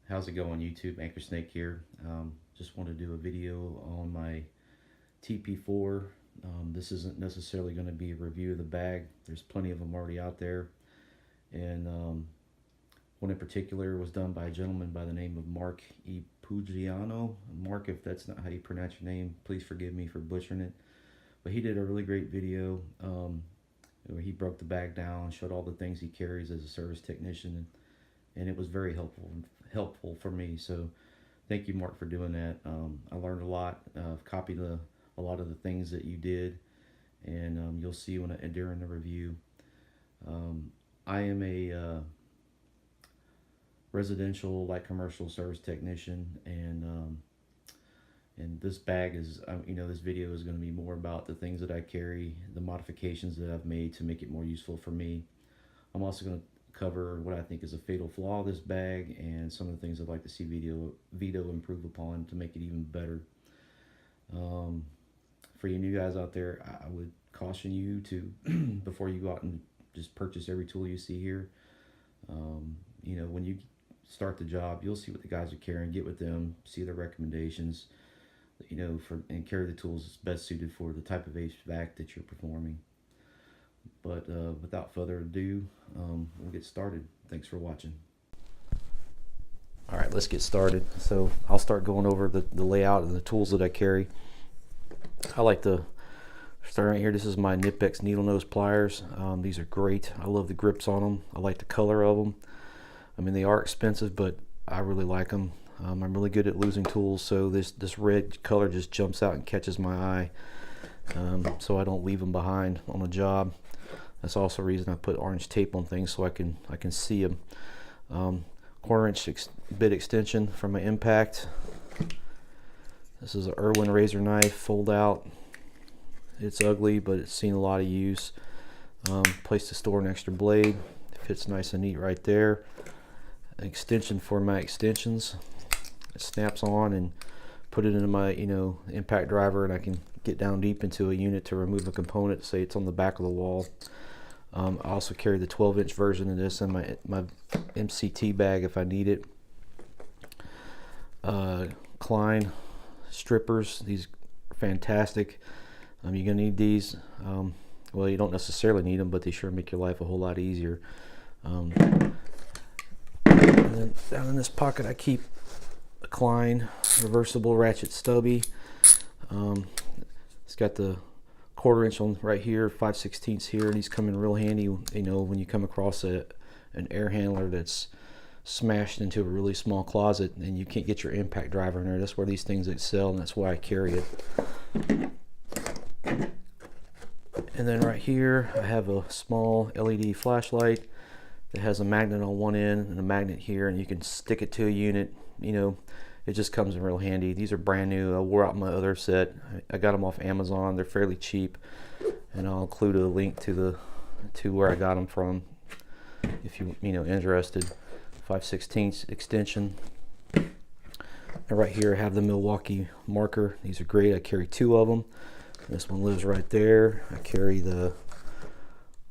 How's it going, YouTube? Anchor Snake here. Just want to do a video on my TP4. This isn't necessarily going to be a review of the bag. There's plenty of them already out there. And one in particular was done by a gentleman by the name of Mark E. Pugiano. Mark, if that's not how you pronounce your name, please forgive me for butchering it. But he did a really great video where he broke the bag down, showed all the things he carries as a service technician, and it was very helpful for me. So thank you, Mark, for doing that. I learned a lot. I've copied a lot of the things that you did, and you'll see during the review. I am a residential light commercial service technician, and this bag is, this video is going to be more about the things that I carry, the modifications that I've made to make it more useful for me. I'm also going to cover what I think is a fatal flaw of this bag and some of the things I'd like to see Veto improve upon to make it even better. For you new guys out there, I would caution you to, before you go out and just purchase every tool you see here, when you start the job, you'll see what the guys are carrying, get with them, see their recommendations, and carry the tools best suited for the type of HVAC that you're performing. But without further ado, we'll get started. Thanks for watching. All right, let's get started. So I'll start going over the layout and the tools that I carry. I like to start right here. This is my Knipex needle nose pliers. These are great. I love the grips on them. I like the color of them. I mean, they are expensive, but I really like them. I'm really good at losing tools, so this red color just jumps out and catches my eye, so I don't leave them behind on a job. That's also a reason I put orange tape on things, so I can see them. 1/4 inch bit extension for my impact. This is an Irwin razor knife, fold out. It's ugly, but it's seen a lot of use. Place to store an extra blade. It fits nice and neat right there. An extension for my extensions. It snaps on and put it into my impact driver, and I can get down deep into a unit to remove a component. Say it's on the back of the wall. I also carry the 12-inch version of this in my MCT bag if I need it. Klein strippers. These are fantastic. You're gonna need these. Well, you don't necessarily need them, but they sure make your life a whole lot easier. And then down in this pocket I keep a Klein reversible ratchet stubby. It's got the 1/4 inch on right here, 5/16 here, and these come in real handy when you come across an air handler that's smashed into a really small closet and you can't get your impact driver in there. That's where these things excel, and that's why I carry it. And then right here I have a small LED flashlight that has a magnet on one end and a magnet here, and you can stick it to a unit. It just comes in real handy. These are brand new. I wore out my other set. I got them off Amazon. They're fairly cheap, and I'll include a link to where I got them from if you interested. 5/16 extension. And right here I have the Milwaukee marker. These are great. I carry 2 of them. This one lives right there. I carry the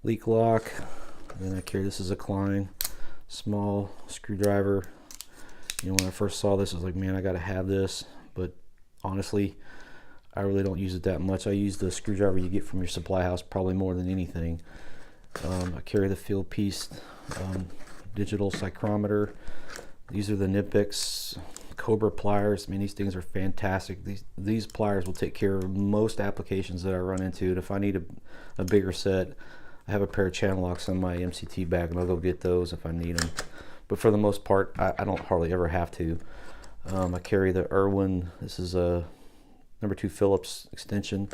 leak lock. And then I carry, this is a Klein small screwdriver. When I first saw this, I was like, man, I gotta have this. But honestly, I really don't use it that much. I use the screwdriver you get from your supply house probably more than anything. I carry the field piece digital psychrometer. These are the Knipex Cobra pliers. I mean, these things are fantastic. These pliers will take care of most applications that I run into. And if I need a bigger set, I have a pair of channel locks on my MCT bag, and I'll go get those if I need them. But for the most part, I don't hardly ever have to. I carry the Irwin. This is a number 2 Phillips extension.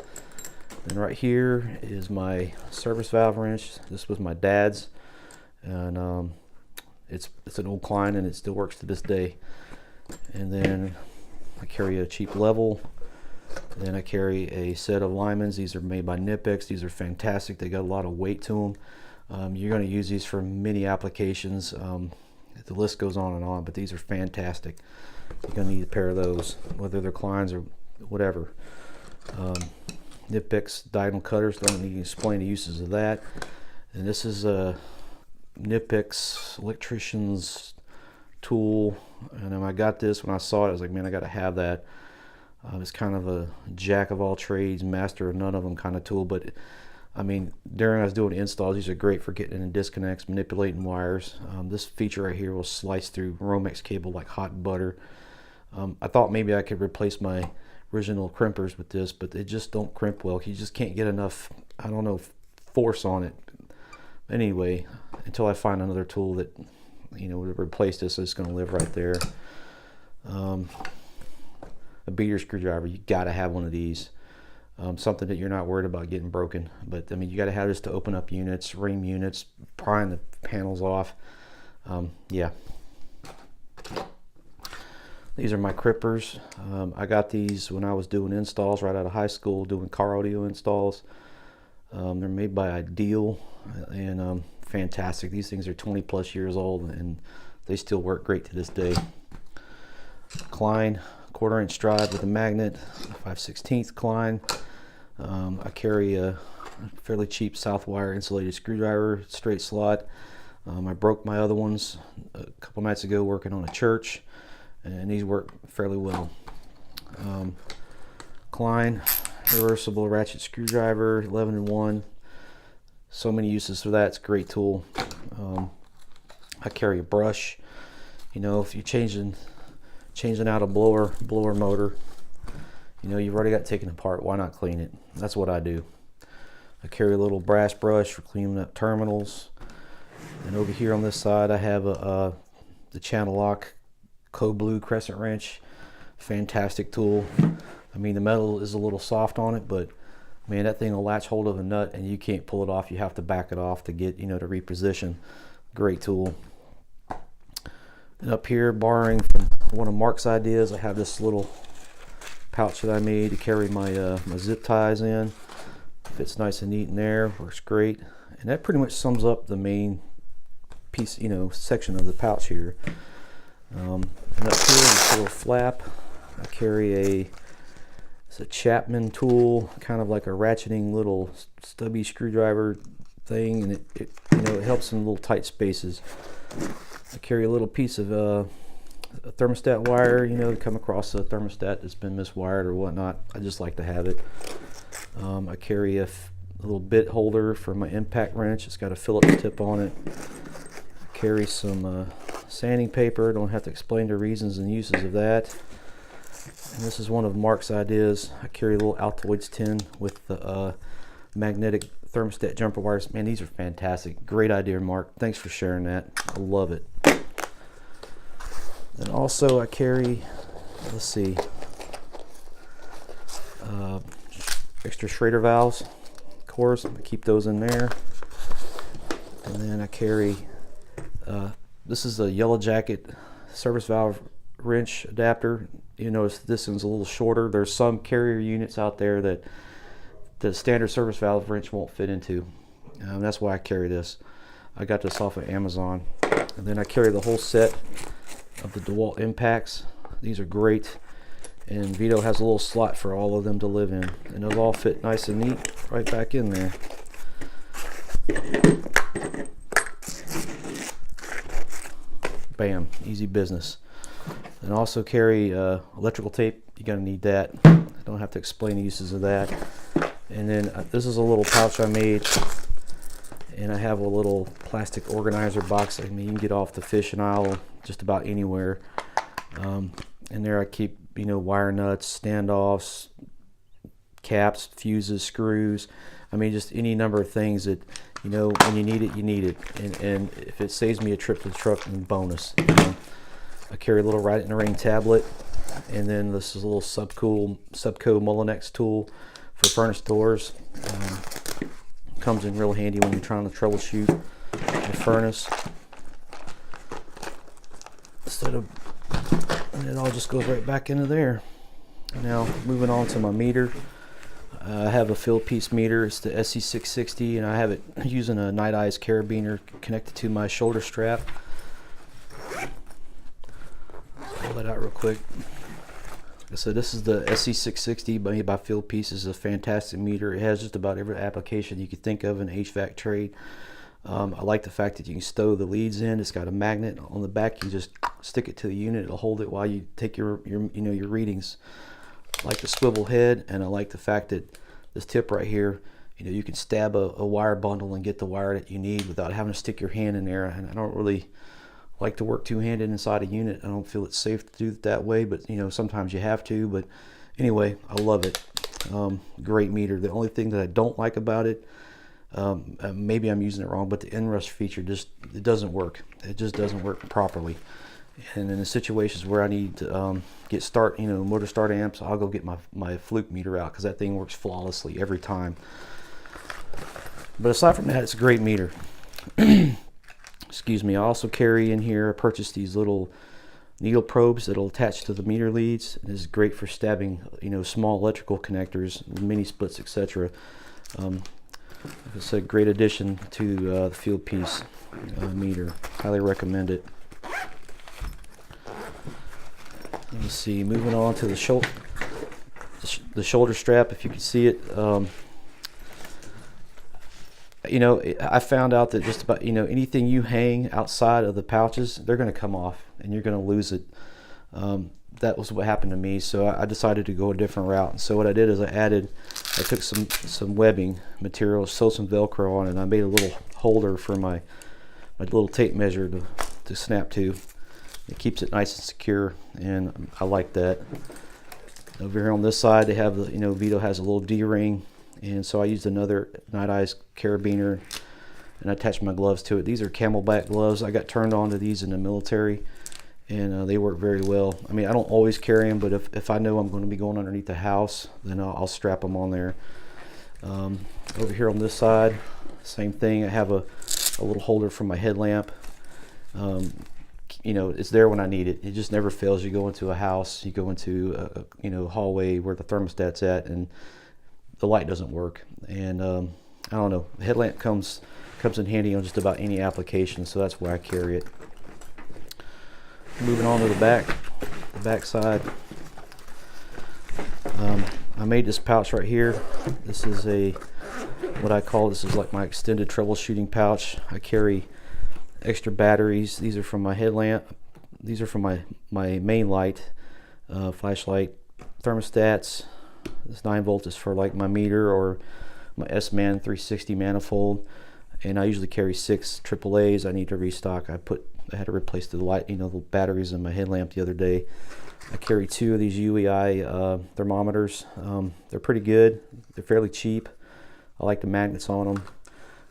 And right here is my service valve wrench. This was my dad's, and it's an old Klein, and it still works to this day. And then I carry a cheap level. And then I carry a set of Lymans. These are made by Knipex. These are fantastic. They got a lot of weight to them. You're going to use these for many applications. The list goes on, but these are fantastic. You're going to need a pair of those, whether they're Kleins or whatever. Knipex diagonal cutters. Don't need to explain the uses of that. And this is a Knipex electrician's tool, and I got this when I saw it. I was like, man, I got to have that. It's kind of a jack of all trades, master of none of them kind of tool, but I mean, during I was doing installs, these are great for getting in disconnects, manipulating wires. This feature right here will slice through Romex cable like hot butter. I thought maybe I could replace my original crimpers with this, but they just don't crimp well. You just can't get enough, I don't know, force on it. Anyway, until I find another tool that, you know, would replace this, it's going to live right there. A beater screwdriver, you got to have one of these. Something that you're not worried about getting broken, but I mean, you got to have this to open up units, ream units, prying the panels off. Yeah. These are my crimpers. I got these when I was doing installs right out of high school, doing car audio installs. They're made by Ideal, and fantastic. These things are 20 plus years old and they still work great to this day. Klein 1/4 inch drive with a magnet, 5/16 Klein. I carry a fairly cheap Southwire insulated screwdriver, straight slot. I broke my other ones a couple nights ago working on a church, and these work fairly well. Klein reversible ratchet screwdriver, 11-in-1. So many uses for that. It's a great tool. I carry a brush. You know, if you're changing out a blower motor, you know, you've already got it taken apart, why not clean it? That's what I do. I carry a little brass brush for cleaning up terminals. And over here on this side, I have the channel lock code blue crescent wrench. Fantastic tool. I mean, the metal is a little soft on it, but man, that thing will latch hold of a nut and you can't pull it off. You have to back it off to get, you know, to reposition. Great tool. And up here, borrowing from one of Mark's ideas, I have this little pouch that I made to carry my my zip ties in. Fits nice and neat in there, works great. And that pretty much sums up the main piece, you know, section of the pouch here. And up here in this little flap, I carry it's a Chapman tool, kind of like a ratcheting little stubby screwdriver thing, and it you know, it helps in little tight spaces. I carry a little piece of a thermostat wire, you know, to come across a thermostat that's been miswired or whatnot. I just like to have it. I carry a little bit holder for my impact wrench. It's got a Phillips tip on it. I carry some sanding paper. Don't have to explain the reasons and uses of that. And this is one of Mark's ideas. I carry a little Altoids tin with the magnetic thermostat jumper wires. Man, these are fantastic. Great idea, Mark. Thanks for sharing that. I love it. And also I carry, let's see, extra Schrader valves. Of course, I keep those in there. And then I carry, this is a Yellow Jacket service valve wrench adapter. You notice this one's a little shorter. There's some carrier units out there that the standard service valve wrench won't fit into. That's why I carry this. I got this off of Amazon. And then I carry the whole set of the DeWalt impacts. These are great. And Veto has a little slot for all of them to live in. And those all fit nice and neat right back in there. Bam, easy business. And also carry electrical tape. You're gonna need that. I don't have to explain the uses of that. And then this is a little pouch I made, and I have a little plastic organizer box. I mean, you can get off the fishing aisle just about anywhere. And there I keep, you know, wire nuts, standoffs, caps, fuses, screws. I mean, just any number of things that, you know, when you need it, you need it. And if it saves me a trip to the truck, then bonus. You know? I carry a little Ride It in the Rain tablet, and then this is a little Subco Mulinex tool for furnace doors. Comes in real handy when you're trying to troubleshoot a furnace. And it all just goes right back into there. Now moving on to my meter. I have a field piece meter. It's the SC660, and I have it using a Night Eyes carabiner connected to my shoulder strap. Pull that out real quick. So this is the SC660 made by Field Piece. It's a fantastic meter. It has just about every application you could think of in HVAC trade. I like the fact that you can stow the leads in. It's got a magnet on the back. You just stick it to the unit. It'll hold it while you take your readings. I like the swivel head, and I like the fact that this tip right here, you can stab a wire bundle and get the wire that you need without having to stick your hand in there. And I don't really like to work two-handed inside a unit. I don't feel it's safe to do it that way, but sometimes you have to. But anyway, I love it. Great meter. The only thing that I don't like about it, maybe I'm using it wrong, but the inrush feature it doesn't work. It just doesn't work properly. And in the situations where I need to get motor start amps, I'll go get my fluke meter out, because that thing works flawlessly every time. But aside from that, it's a great meter. Excuse me. I also carry in here, I purchased these little needle probes that'll attach to the meter leads. This is great for stabbing, small electrical connectors, mini splits, etc. It's a great addition to the field piece meter. Highly recommend it. Let me see. Moving on to the shoulder strap. If you can see it, I found out that just about anything you hang outside of the pouches, they're going to come off and you're going to lose it. That was what happened to me, so I decided to go a different route. And so what I did is I took some webbing material, sewed some Velcro on it, and I made a little holder for my little tape measure to snap to. It keeps it nice and secure, and I like that. Over here on this side, they have the Veto has a little D-ring, and so I used another Night Eyes carabiner and I attached my gloves to it. These are Camelback gloves. I got turned on to these in the military, and they work very well. I mean, I don't always carry them, but if I know I'm going to be going underneath the house, then I'll strap them on there. Over here on this side, same thing. I have a little holder for my headlamp. It's there when I need it. It just never fails. You go into a house, you go into a hallway where the thermostat's at, and the light doesn't work. And I don't know, the headlamp comes in handy on just about any application, so that's why I carry it. Moving on to the back side. I made this pouch right here. This is this is like my extended troubleshooting pouch. I carry extra batteries. These are from my headlamp. These are from my main light, flashlight, thermostats. This 9 volt is for like my meter or my S-Man 360 manifold. And I usually carry 6 AAAs. I need to restock. I had to replace the light, the batteries in my headlamp the other day. I carry 2 of these UEI thermometers. They're pretty good. They're fairly cheap. I like the magnets on them.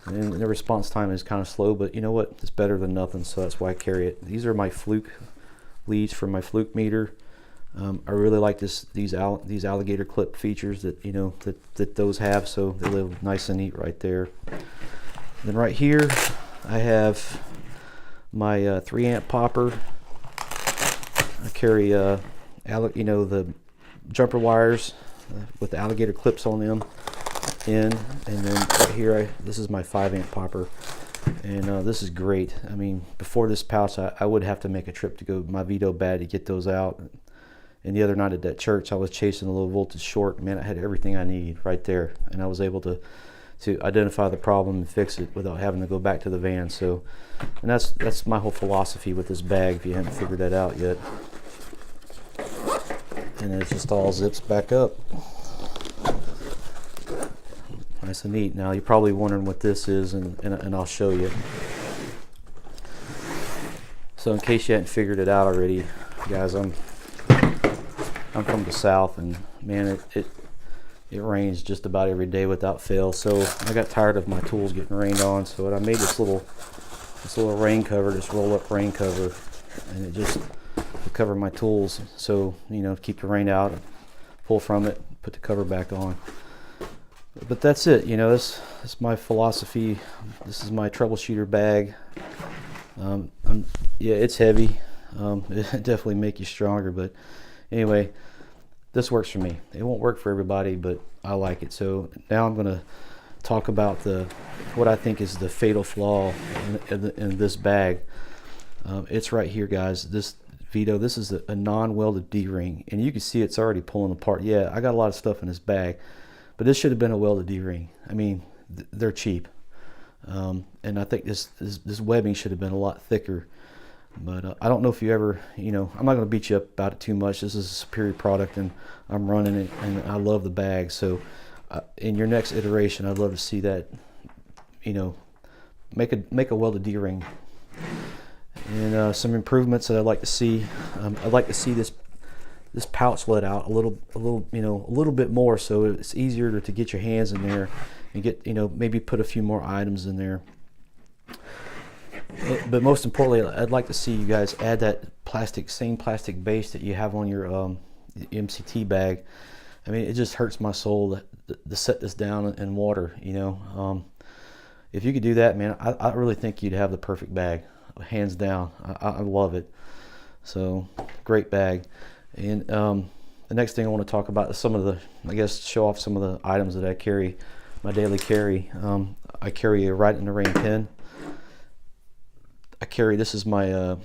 And the response time is kind of slow, but you know what? It's better than nothing, so that's why I carry it. These are my fluke leads for my fluke meter. I really like these alligator clip features that that those have, so they live nice and neat right there. Then right here, I have my 3 amp popper. I carry the jumper wires with the alligator clips on them and then right here this is my 5 amp popper, and this is great. I mean, before this pouch I would have to make a trip to go my Veto bag to get those out, and the other night at that church I was chasing a low voltage short. Man, I had everything I need right there, and I was able to identify the problem and fix it without having to go back to the van. So, and that's my whole philosophy with this bag, if you haven't figured that out yet. And it just all zips back up. Nice and neat. Now you're probably wondering what this is, and I'll show you. So in case you hadn't figured it out already, guys, I'm from the South, and man, it rains just about every day without fail. So I got tired of my tools getting rained on, so I made this little rain cover, this roll up rain cover, and it just to cover my tools. So keep the rain out, pull from it, put the cover back on. But that's it. This is my philosophy. This is my troubleshooter bag. Yeah, it's heavy. It definitely make you stronger, but anyway, this works for me. It won't work for everybody, but I like it. So now I'm going to talk about what I think is the fatal flaw in this bag. It's right here, guys. This Veto, this is a non-welded D-ring, and you can see it's already pulling apart. Yeah, I got a lot of stuff in this bag, but this should have been a welded D-ring. I mean, they're cheap, and I think this webbing should have been a lot thicker. But I don't know if you ever, I'm not going to beat you up about it too much. This is a superior product, and I'm running it, and I love the bag. So in your next iteration, I'd love to see that, make a welded D-ring. And some improvements that I'd like to see. I'd like to see this pouch let out a little bit more, so it's easier to get your hands in there and get, maybe put a few more items in there. But most importantly, I'd like to see you guys add that same plastic base that you have on your MCT bag. I mean, it just hurts my soul to set this down in water, If you could do that, man, I really think you'd have the perfect bag, hands down. I love it. So, great bag. And the next thing I want to talk about is show off some of the items that I carry, my daily carry. I carry a Right in the Rain pen. This is my the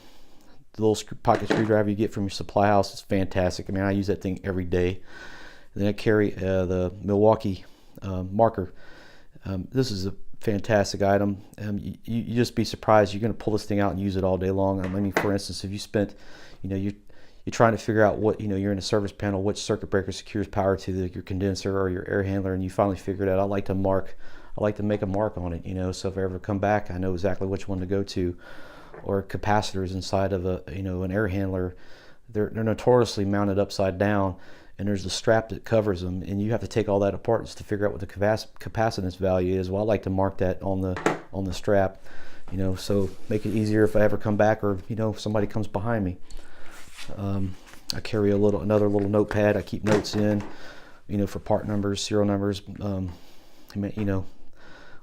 little pocket screwdriver you get from your supply house. It's fantastic. I mean, I use that thing every day. And then I carry the Milwaukee marker. This is a fantastic item. You just be surprised. You're going to pull this thing out and use it all day long. I mean, for instance, if you spent, you're trying to figure out what, you're in a service panel, which circuit breaker secures power to your condenser or your air handler, and you finally figured it out. I like to make a mark on it, so if I ever come back, I know exactly which one to go to. Or capacitors inside of an air handler, they're notoriously mounted upside down, and there's a strap that covers them, and you have to take all that apart just to figure out what the capacitance value is. Well, I like to mark that on the strap, so make it easier if I ever come back, or if somebody comes behind me. I carry another little notepad. I keep notes in, for part numbers, serial numbers,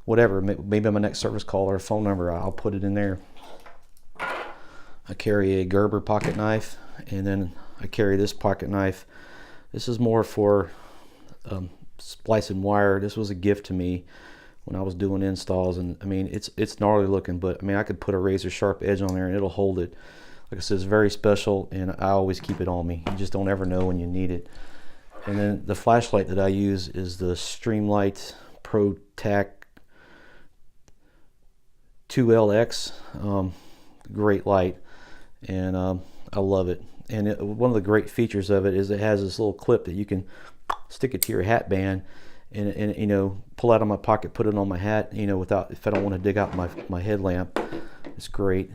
whatever. Maybe on my next service call or a phone number, I'll put it in there. I carry a Gerber pocket knife, and then I carry this pocket knife. This is more for splicing wire. This was a gift to me when I was doing installs, and I mean, it's gnarly looking, but I mean, I could put a razor sharp edge on there and it'll hold it. Like I said, it's very special, and I always keep it on me. You just don't ever know when you need it. And then the flashlight that I use is the Streamlight Pro Tac 2LX. Great light, and I love it. And one of the great features of it is it has this little clip that you can stick it to your hat band, and pull out of my pocket, put it on my hat, if I don't want to dig out my headlamp. It's great.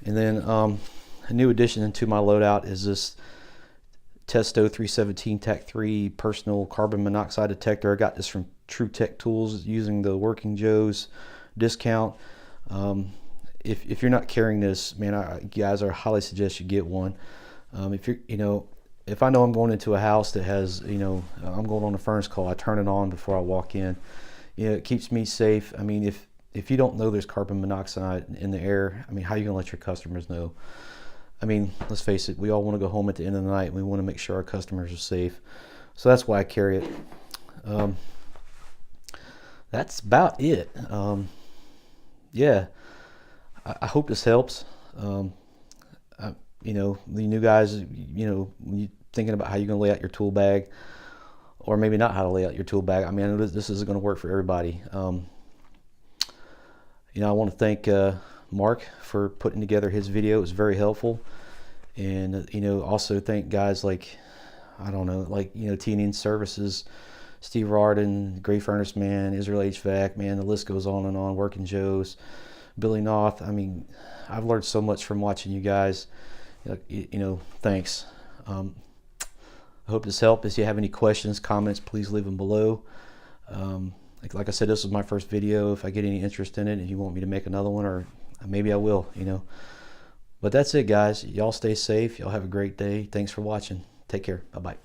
And then a new addition to my loadout is this Testo 317 Tac 3 personal carbon monoxide detector. I got this from True Tech Tools using the Working Joe's discount. If you're not carrying this, man, guys, I highly suggest you get one. If I know I'm going into a house that has, I'm going on a furnace call, I turn it on before I walk in. It keeps me safe. I mean, if you don't know there's carbon monoxide in the air, I mean, how are you going to let your customers know? I mean, let's face it, we all want to go home at the end of the night, and we want to make sure our customers are safe. So that's why I carry it. That's about it. Yeah, I hope this helps. The new guys, when you're thinking about how you're going to lay out your tool bag, or maybe not how to lay out your tool bag. I mean, I know this isn't going to work for everybody. I want to thank Mark for putting together his video. It was very helpful. And, also thank guys like, T&N Services, Steve Rardin, Gray Furnace Man, Israel HVAC, man, the list goes on and on, Working Joe's, Billy Noth. I mean, I've learned so much from watching you guys. Thanks. I hope this helped. If you have any questions, comments, please leave them below. Like I said, this was my first video. If I get any interest in it and you want me to make another one, or maybe I will, But that's it, guys. Y'all stay safe. Y'all have a great day. Thanks for watching. Take care. Bye-bye.